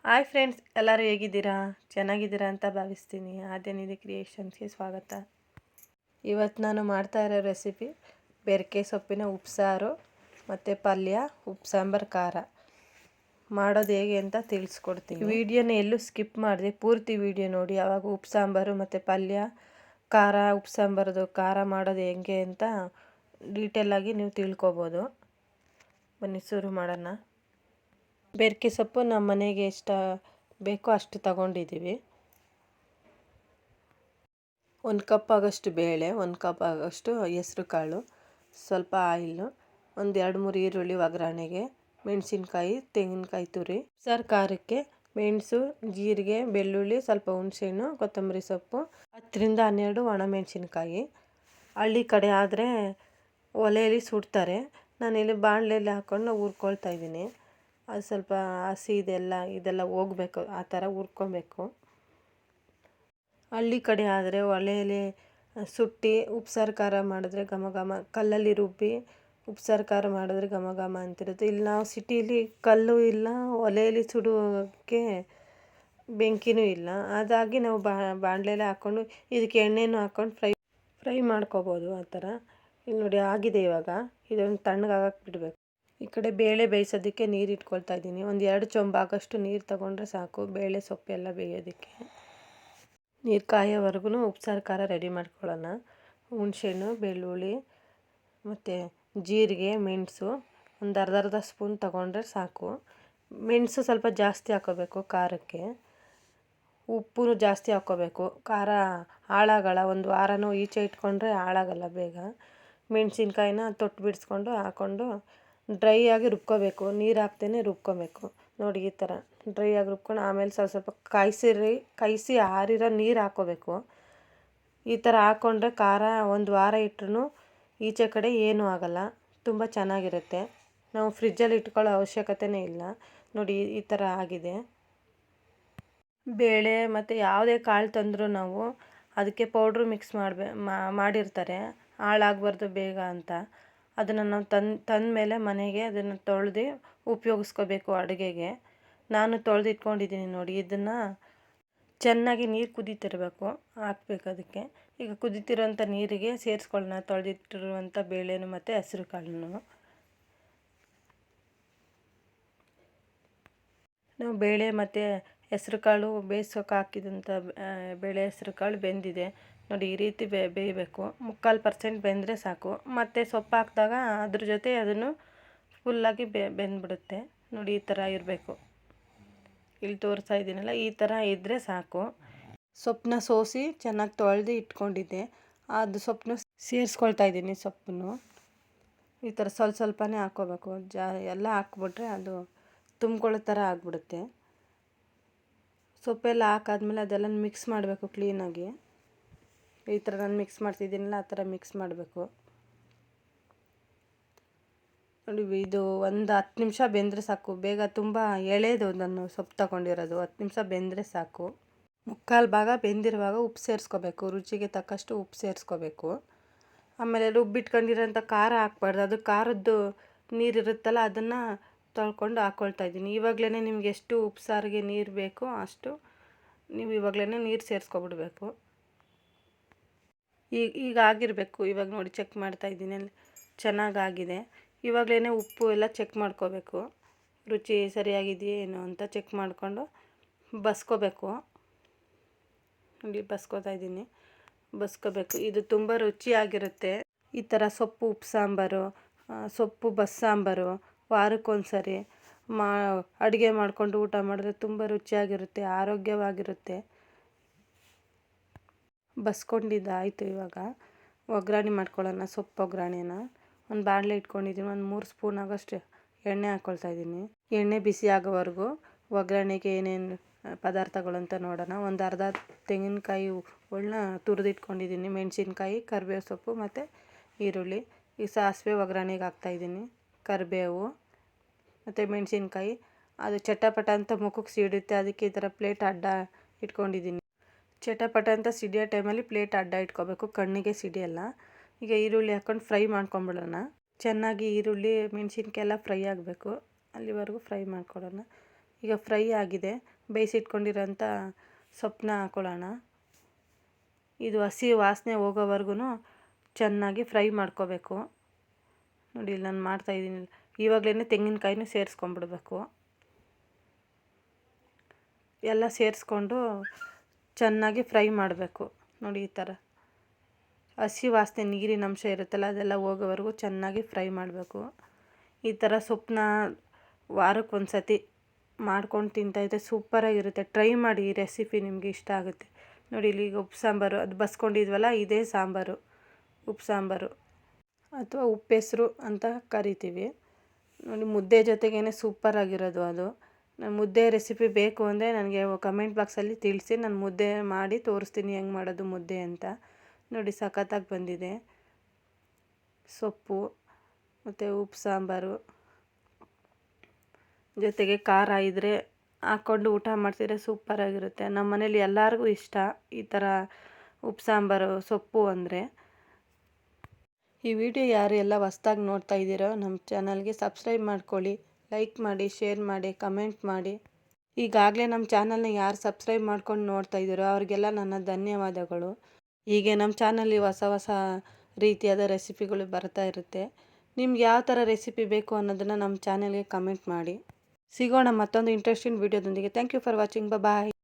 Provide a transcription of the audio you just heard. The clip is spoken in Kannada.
ಹಾಯ್ ಫ್ರೆಂಡ್ಸ್, ಎಲ್ಲರೂ ಹೇಗಿದ್ದೀರಾ? ಚೆನ್ನಾಗಿದ್ದೀರಾ ಅಂತ ಭಾವಿಸ್ತೀನಿ. ಆದ್ಯನಿಧಿ ಕ್ರಿಯೇಷನ್ಸ್ಗೆ ಸ್ವಾಗತ. ಇವತ್ತು ನಾನು ಮಾಡ್ತಾ ಇರೋ ರೆಸಿಪಿ ಬೆರಕೆ ಸೊಪ್ಪಿನ ಉಪ್ಸಾರು ಮತ್ತು ಪಲ್ಯ, ಉಪ್ಪು ಸಾಂಬಾರು, ಖಾರ ಮಾಡೋದು ಹೇಗೆ ಅಂತ ತಿಳಿಸ್ಕೊಡ್ತೀನಿ. ವಿಡಿಯೋನ ಎಲ್ಲೂ ಸ್ಕಿಪ್ ಮಾಡಿದೆ, ಪೂರ್ತಿ ವಿಡಿಯೋ ನೋಡಿ. ಆವಾಗ ಉಪ್ಪು ಸಾಂಬಾರು ಮತ್ತು ಪಲ್ಯ, ಖಾರ, ಉಪ್ಪು ಸಾಂಬಾರದು ಖಾರ ಮಾಡೋದು ಹೆಂಗೆ ಅಂತ ಡೀಟೇಲಾಗಿ ನೀವು ತಿಳ್ಕೊಬೋದು. ಬನ್ನಿ ಶುರು ಮಾಡೋಣ. ಬೆರಕೆ ಸೊಪ್ಪು ನಮ್ಮ ಮನೆಗೆ ಎಷ್ಟು ಬೇಕೋ ಅಷ್ಟು ತಗೊಂಡಿದ್ದೀವಿ. 1 ಕಪ್ ಆಗೋಷ್ಟು ಬೇಳೆ, 1 ಕಪ್ ಆಗೋಷ್ಟು ಹೆಸ್ರು ಕಾಳು, ಸ್ವಲ್ಪ ಆಯಿಲು, ಒಂದು 2-3 ಈರುಳ್ಳಿ ಒಗ್ಗರಣೆಗೆ, ಮೆಣಸಿನ್ಕಾಯಿ, ತೆಂಗಿನಕಾಯಿ ತುರಿ, ಸಾರು ಖಾರಕ್ಕೆ ಮೆಣಸು, ಜೀರಿಗೆ, ಬೆಳ್ಳುಳ್ಳಿ, ಸ್ವಲ್ಪ ಹುಣಸೆಹಣ್ಣು, ಕೊತ್ತಂಬರಿ ಸೊಪ್ಪು, 10-12 ಒಣಮೆಣಸಿನ್ಕಾಯಿ. ಹಳ್ಳಿ ಕಡೆ ಆದರೆ ಒಲೆಯಲ್ಲಿ ಸುಡ್ತಾರೆ. ನಾನಿಲ್ಲಿ ಬಾಣಲೆಯಲ್ಲಿ ಹಾಕ್ಕೊಂಡು ಹುರ್ಕೊಳ್ತಾ ಇದ್ದೀನಿ. ಅದು ಸ್ವಲ್ಪ ಹಸಿ ಇದೆಲ್ಲ ಹೋಗ್ಬೇಕು, ಆ ಥರ ಹುರ್ಕೊಬೇಕು. ಹಳ್ಳಿ ಕಡೆ ಆದರೆ ಒಲೆಯಲ್ಲಿ ಸುಟ್ಟು ಉಪ್ಸಾರು ಖಾರ ಮಾಡಿದ್ರೆ ಘಮ ಘಮ, ಕಲ್ಲಲ್ಲಿ ರುಬ್ಬಿ ಉಪ್ಸಾರು ಖಾರ ಮಾಡಿದ್ರೆ ಘಮ ಘಮ ಅಂತಿರುತ್ತೆ. ಇಲ್ಲಿ ನಾವು ಸಿಟೀಲಿ ಕಲ್ಲು ಇಲ್ಲ, ಒಲೆಯಲ್ಲಿ ಸುಡೋಕ್ಕೆ ಬೆಂಕಿನೂ ಇಲ್ಲ. ಅದಾಗಿ ನಾವು ಬಾಣಲೆಯಲ್ಲಿ ಹಾಕ್ಕೊಂಡು ಇದಕ್ಕೆ ಎಣ್ಣೆನೂ ಹಾಕ್ಕೊಂಡು ಫ್ರೈ ಮಾಡ್ಕೋಬೋದು. ಆ ಥರ ಇಲ್ಲಿ ನೋಡಿ ಆಗಿದೆ. ಇವಾಗ ಇದೊಂದು ತಣ್ಣಗಾಗಕ್ಕೆ ಬಿಡಬೇಕು. ಈ ಕಡೆ ಬೇಳೆ ಬೇಯಿಸೋದಕ್ಕೆ ನೀರು ಇಟ್ಕೊಳ್ತಾ ಇದ್ದೀನಿ. ಒಂದು 2 ಚೊಂಬಾಗಷ್ಟು ನೀರು ತಗೊಂಡ್ರೆ ಸಾಕು, ಬೇಳೆ ಸೊಪ್ಪೆಲ್ಲ ಬೇಯೋದಕ್ಕೆ. ನೀರು ಕಾಯೋವರೆಗೂ ಉಪ್ಸಾರು ಖಾರ ರೆಡಿ ಮಾಡ್ಕೊಳ್ಳೋಣ. ಹುಣಸೆಹಣ್ಣು, ಬೆಳ್ಳುಳ್ಳಿ ಮತ್ತು ಜೀರಿಗೆ, ಮೆಣಸು ಒಂದು ಅರ್ಧ ಸ್ಪೂನ್ ತಗೊಂಡ್ರೆ ಸಾಕು. ಮೆಣಸು ಸ್ವಲ್ಪ ಜಾಸ್ತಿ ಹಾಕೋಬೇಕು ಖಾರಕ್ಕೆ. ಉಪ್ಪು ಜಾಸ್ತಿ ಹಾಕ್ಕೋಬೇಕು. ಖಾರ ಹಾಳಾಗಲ್ಲ, ಒಂದು ವಾರನೂ ಈಚೆ ಇಟ್ಕೊಂಡ್ರೆ ಹಾಳಾಗಲ್ಲ ಬೇಗ. ಮೆಣಸಿನ್ಕಾಯಿನ ತೊಟ್ಟು ಬಿಡಿಸ್ಕೊಂಡು ಹಾಕ್ಕೊಂಡು ಡ್ರೈ ಆಗಿ ರುಬ್ಕೋಬೇಕು. ನೀರು ಹಾಕ್ದೇ ರುಬ್ಕೋಬೇಕು. ನೋಡಿ ಈ ಥರ ಡ್ರೈ ಆಗಿ ರುಬ್ಕೊಂಡು ಆಮೇಲೆ ಸ್ವಲ್ಪ ಕಾಯಿಸಿ ಆರಿರೋ ನೀರು ಹಾಕ್ಕೋಬೇಕು. ಈ ಥರ ಹಾಕ್ಕೊಂಡ್ರೆ ಖಾರ ಒಂದು ವಾರ ಇಟ್ಟರೂ ಈಚೆ ಕಡೆ ಏನೂ ಆಗೋಲ್ಲ, ತುಂಬ ಚೆನ್ನಾಗಿರುತ್ತೆ. ನಾವು ಫ್ರಿಜ್ಜಲ್ಲಿ ಇಟ್ಕೊಳ್ಳೋ ಅವಶ್ಯಕತೆಯೇ ಇಲ್ಲ. ನೋಡಿ ಈ ಥರ ಆಗಿದೆ. ಬೇಳೆ ಮತ್ತು ಯಾವುದೇ ಕಾಳು ತಂದರೂ ನಾವು ಅದಕ್ಕೆ ಪೌಡ್ರು ಮಿಕ್ಸ್ ಮಾಡಿರ್ತಾರೆ, ಹಾಳಾಗಬಾರ್ದು ಬೇಗ ಅಂತ. ಅದನ್ನು ನಾವು ತಂದ ಮೇಲೆ ಮನೆಗೆ ಅದನ್ನು ತೊಳೆದು ಉಪಯೋಗಿಸ್ಕೋಬೇಕು ಅಡುಗೆಗೆ. ನಾನು ತೊಳೆದು ಇಟ್ಕೊಂಡಿದ್ದೀನಿ ನೋಡಿ. ಇದನ್ನು ಚೆನ್ನಾಗಿ ನೀರು ಕುದೀತಿರಬೇಕು, ಹಾಕ್ಬೇಕು ಅದಕ್ಕೆ. ಈಗ ಕುದೀತಿರೋಂಥ ನೀರಿಗೆ ಸೇರಿಸ್ಕೊಳ್ಳೋಣ ತೊಳೆದಿಟ್ಟಿರುವಂಥ ಬೇಳೆನೂ ಮತ್ತು ಹೆಸ್ರು ಕಾಳನ್ನು. ನಾವು ಬೇಳೆ ಮತ್ತು ಹೆಸ್ರು ಕಾಳು ಬೇಯಿಸೋಕೆ ಹಾಕಿದಂಥ ಬೇಳೆ ಹೆಸ್ರು ಕಾಳು ಬೆಂದಿದೆ ನೋಡಿ. ಈ ರೀತಿ ಬೇಯಬೇಕು. 3/4% ಬೆಂದರೆ ಸಾಕು. ಮತ್ತು ಸೊಪ್ಪು ಹಾಕಿದಾಗ ಅದ್ರ ಜೊತೆ ಅದನ್ನು ಫುಲ್ಲಾಗಿ ಬೆಂದ್ಬಿಡುತ್ತೆ ನೋಡಿ. ಈ ಥರ ಇರಬೇಕು. ಇಲ್ಲಿ ತೋರಿಸ್ತಾ ಇದ್ದೀನಲ್ಲ, ಈ ಥರ ಇದ್ದರೆ ಸಾಕು. ಸೊಪ್ಪನ್ನ ಸೋಸಿ ಚೆನ್ನಾಗಿ ತೊಳೆದು ಇಟ್ಕೊಂಡಿದ್ದೆ, ಅದು ಸೊಪ್ಪನ್ನು ಸೇರಿಸ್ಕೊಳ್ತಾ ಇದ್ದೀನಿ. ಸೊಪ್ಪನ್ನು ಈ ಥರ ಸ್ವಲ್ಪನೇ ಹಾಕ್ಕೋಬೇಕು. ಎಲ್ಲ ಹಾಕ್ಬಿಟ್ರೆ ಅದು ತುಂಬ್ಕೊಳ್ಳೋ ಥರ ಆಗಿಬಿಡುತ್ತೆ. ಸೊಪ್ಪೆಲ್ಲ ಹಾಕಾದ್ಮೇಲೆ ಅದೆಲ್ಲ ಮಿಕ್ಸ್ ಮಾಡಬೇಕು ಕ್ಲೀನಾಗಿ. ಈ ಥರ ನಾನು ಮಿಕ್ಸ್ ಮಾಡ್ತಿದ್ದೀನಲ್ಲ, ಆ ಥರ ಮಿಕ್ಸ್ ಮಾಡಬೇಕು ನೋಡಿ. ಇದು ಒಂದು 10 ನಿಮಿಷ ಬೆಂದರೆ ಸಾಕು. ಬೇಗ ತುಂಬ ಎಳೆದು ನಾನು ಸೊಪ್ಪು ತಗೊಂಡಿರೋದು. 10 ನಿಮಿಷ ಬೆಂದರೆ ಸಾಕು. 3/4 ಭಾಗ ಬೆಂದಿರುವಾಗ ಉಪ್ಪು ಸೇರಿಸ್ಕೋಬೇಕು. ರುಚಿಗೆ ತಕ್ಕಷ್ಟು ಉಪ್ಪು ಸೇರಿಸ್ಕೋಬೇಕು. ಆಮೇಲೆ ರುಬ್ಬಿಟ್ಕೊಂಡಿರೋಂಥ ಖಾರ ಹಾಕ್ಬಾರ್ದು. ಅದು ಖಾರದ್ದು ನೀರಿರುತ್ತಲ್ಲ, ಅದನ್ನು ತೊಳ್ಕೊಂಡು ಹಾಕ್ಕೊಳ್ತಾ ಇದ್ದೀನಿ. ಇವಾಗಲೇ ನಿಮ್ಗೆ ಎಷ್ಟು ಉಪ್ಪು ಸಾರಿಗೆ ನೀರು ಬೇಕೋ ಅಷ್ಟು ನೀವು ಇವಾಗಲೇ ನೀರು ಸೇರಿಸ್ಕೊಬಿಡ್ಬೇಕು. ಈಗ ಆಗಿರಬೇಕು. ಇವಾಗ ನೋಡಿ ಚೆಕ್ ಮಾಡ್ತಾಯಿದ್ದೀನಿ, ಚೆನ್ನಾಗಾಗಿದೆ. ಇವಾಗಲೇ ಉಪ್ಪು ಎಲ್ಲ ಚೆಕ್ ಮಾಡ್ಕೋಬೇಕು, ರುಚಿ ಸರಿಯಾಗಿದೆಯೇನೋ ಅಂತ ಚೆಕ್ ಮಾಡಿಕೊಂಡು ಬಸ್ಕೋಬೇಕು ನೋಡಿ. ಬಸ್ಕೋತಾ ಇದ್ದೀನಿ, ಬಸ್ಕೋಬೇಕು. ಇದು ತುಂಬ ರುಚಿಯಾಗಿರುತ್ತೆ. ಈ ಥರ ಸೊಪ್ಪು ಉಪ್ಪು ಸಾಂಬಾರು, ಸೊಪ್ಪು ಬಸ್ಸಾಂಬಾರು ವಾರಕ್ಕೊಂದ್ಸರಿ ಅಡುಗೆ ಮಾಡಿಕೊಂಡು ಊಟ ಮಾಡಿದ್ರೆ ತುಂಬ ರುಚಿಯಾಗಿರುತ್ತೆ, ಆರೋಗ್ಯವಾಗಿರುತ್ತೆ. ಬಸ್ಕೊಂಡಿದ್ದಾಯಿತು. ಇವಾಗ ಒಗ್ಗರಣೆ ಮಾಡ್ಕೊಳ್ಳೋಣ. ಸೊಪ್ಪು ಒಗ್ಗರಣೆನ ಒಂದು ಬಾಣಲೆ ಇಟ್ಕೊಂಡಿದ್ದೀನಿ. ಒಂದು 3 ಸ್ಪೂನ್ ಆಗೋಷ್ಟು ಎಣ್ಣೆ ಹಾಕ್ಕೊಳ್ತಾ ಇದ್ದೀನಿ. ಎಣ್ಣೆ ಬಿಸಿ ಆಗೋವರೆಗೂ ಒಗ್ಗರಣೆಗೆ ಏನೇನು ಪದಾರ್ಥಗಳು ಅಂತ ನೋಡೋಣ. ಒಂದು ಅರ್ಧ ತೆಂಗಿನಕಾಯಿ ಒಳ್ಳೆ ತುರಿದಿಟ್ಕೊಂಡಿದ್ದೀನಿ, ಮೆಣಸಿನ್ಕಾಯಿ, ಕರಿಬೇವು ಸೊಪ್ಪು ಮತ್ತು ಈರುಳ್ಳಿ. ಈ ಸಾಸಿವೆ ಒಗ್ಗರಣೆಗೆ ಹಾಕ್ತಾಯಿದ್ದೀನಿ. ಕರಿಬೇವು ಮತ್ತು ಮೆಣಸಿನ್ಕಾಯಿ ಅದು ಚಟಪಟ ಅಂತ ಮುಖಕ್ಕೆ ಸಿಡುತ್ತೆ. ಅದಕ್ಕೆ ಈ ಥರ ಪ್ಲೇಟ್ ಅಡ್ಡ ಇಟ್ಕೊಂಡಿದ್ದೀನಿ. ಚಟಪಟ ಅಂತ ಸಿಡಿಯೋ ಟೈಮಲ್ಲಿ ಪ್ಲೇಟ್ ಅಡ್ಡ ಇಟ್ಕೋಬೇಕು, ಕಣ್ಣಿಗೆ ಸಿಡಿಯಲ್ಲ. ಈಗ ಈರುಳ್ಳಿ ಹಾಕ್ಕೊಂಡು ಫ್ರೈ ಮಾಡ್ಕೊಂಬಿಡೋಣ. ಚೆನ್ನಾಗಿ ಈರುಳ್ಳಿ ಮೆಣಸಿನ್ಕಾಯಿ ಎಲ್ಲ ಫ್ರೈ ಆಗಬೇಕು, ಅಲ್ಲಿವರೆಗೂ ಫ್ರೈ ಮಾಡ್ಕೊಳ್ಳೋಣ. ಈಗ ಫ್ರೈ ಆಗಿದೆ. ಬೇಯಿಸಿಟ್ಕೊಂಡಿರೋಂಥ ಸೊಪ್ಪನ್ನ ಹಾಕೊಳ್ಳೋಣ. ಇದು ಹಸಿ ವಾಸನೆ ಹೋಗೋವರೆಗೂ ಚೆನ್ನಾಗಿ ಫ್ರೈ ಮಾಡ್ಕೋಬೇಕು. ನೋಡಿ ಇಲ್ಲಿ ನಾನು ಮಾಡ್ತಾಯಿದ್ದೀನಿ. ಇವಾಗಲೇ ತೆಂಗಿನಕಾಯಿನೂ ಸೇರಿಸ್ಕೊಂಡ್ಬಿಡ್ಬೇಕು. ಎಲ್ಲ ಸೇರಿಸ್ಕೊಂಡು ಚೆನ್ನಾಗಿ ಫ್ರೈ ಮಾಡಬೇಕು. ನೋಡಿ ಈ ಥರ ಹಸಿ ವಾಸನೆ ನೀರಿನ ಅಂಶ ಇರುತ್ತಲ್ಲ ಅದೆಲ್ಲ ಹೋಗೋವರೆಗೂ ಚೆನ್ನಾಗಿ ಫ್ರೈ ಮಾಡಬೇಕು. ಈ ಥರ ಸೊಪ್ಪನ್ನ ವಾರಕ್ಕೆ ಒಂದು ಸತಿ ಮಾಡ್ಕೊಂಡು ತಿಂತಾಯಿದ್ರೆ ಸೂಪರಾಗಿರುತ್ತೆ. ಟ್ರೈ ಮಾಡಿ, ಈ ರೆಸಿಪಿ ನಿಮಗೆ ಇಷ್ಟ ಆಗುತ್ತೆ. ನೋಡಿ ಇಲ್ಲಿ ಈಗ ಉಪ್ಪು ಸಾಂಬಾರು ಅದು ಬಸ್ಕೊಂಡಿದ್ವಲ್ಲ, ಇದೇ ಸಾಂಬಾರು, ಉಪ್ಪು ಸಾಂಬಾರು ಅಥವಾ ಉಪ್ಪೆಸರು ಅಂತ ಕರಿತೀವಿ. ನೋಡಿ ಮುದ್ದೆ ಜೊತೆಗೇ ಸೂಪರಾಗಿರೋದು ಅದು. ನಾನು ಮುದ್ದೆ ರೆಸಿಪಿ ಬೇಕು ಅಂದರೆ ನನಗೆ ಕಮೆಂಟ್ ಬಾಕ್ಸಲ್ಲಿ ತಿಳಿಸಿ, ನಾನು ಮುದ್ದೆ ಮಾಡಿ ತೋರಿಸ್ತೀನಿ ಹೆಂಗೆ ಮಾಡೋದು ಮುದ್ದೆ ಅಂತ. ನೋಡಿ ಸಖತ್ತಾಗಿ ಬಂದಿದೆ. ಸೊಪ್ಪು ಮತ್ತು ಉಪ್ಪು ಸಾಂಬಾರು ಜೊತೆಗೆ ಖಾರ ಇದ್ದರೆ ಹಾಕ್ಕೊಂಡು ಊಟ ಮಾಡ್ತಿದ್ರೆ ಸೂಪರಾಗಿರುತ್ತೆ. ನಮ್ಮ ಮನೇಲಿ ಎಲ್ಲರಿಗೂ ಇಷ್ಟ ಈ ಥರ ಉಪ್ಪು ಸಾಂಬಾರು ಸೊಪ್ಪು ಅಂದರೆ. ಈ ವಿಡಿಯೋ ಯಾರು ಎಲ್ಲ ಹೊಸ್ದಾಗಿ ನೋಡ್ತಾ ಇದ್ದೀರೋ ನಮ್ಮ ಚಾನಲ್ಗೆ ಸಬ್ಸ್ಕ್ರೈಬ್ ಮಾಡ್ಕೊಳ್ಳಿ, ಲೈಕ್ ಮಾಡಿ, ಶೇರ್ ಮಾಡಿ, ಕಮೆಂಟ್ ಮಾಡಿ. ಈಗಾಗಲೇ ನಮ್ಮ ಚಾನಲ್ನ ಯಾರು ಸಬ್ಸ್ಕ್ರೈಬ್ ಮಾಡ್ಕೊಂಡು ನೋಡ್ತಾ ಇದ್ದೀರೋ ಅವ್ರಿಗೆಲ್ಲ ನನ್ನ ಧನ್ಯವಾದಗಳು. ಹೀಗೆ ನಮ್ಮ ಚಾನಲ್ಲಿ ಹೊಸ ಹೊಸ ರೀತಿಯಾದ ರೆಸಿಪಿಗಳು ಬರ್ತಾ ಇರುತ್ತೆ. ನಿಮ್ಗೆ ಯಾವ ಥರ ರೆಸಿಪಿ ಬೇಕು ಅನ್ನೋದನ್ನು ನಮ್ಮ ಚಾನಲ್ಗೆ ಕಮೆಂಟ್ ಮಾಡಿ. ಸಿಗೋಣ ಮತ್ತೊಂದು ಇಂಟ್ರೆಸ್ಟಿಂಗ್ ವಿಡಿಯೋದೊಂದಿಗೆ. Thank you for watching. Bye.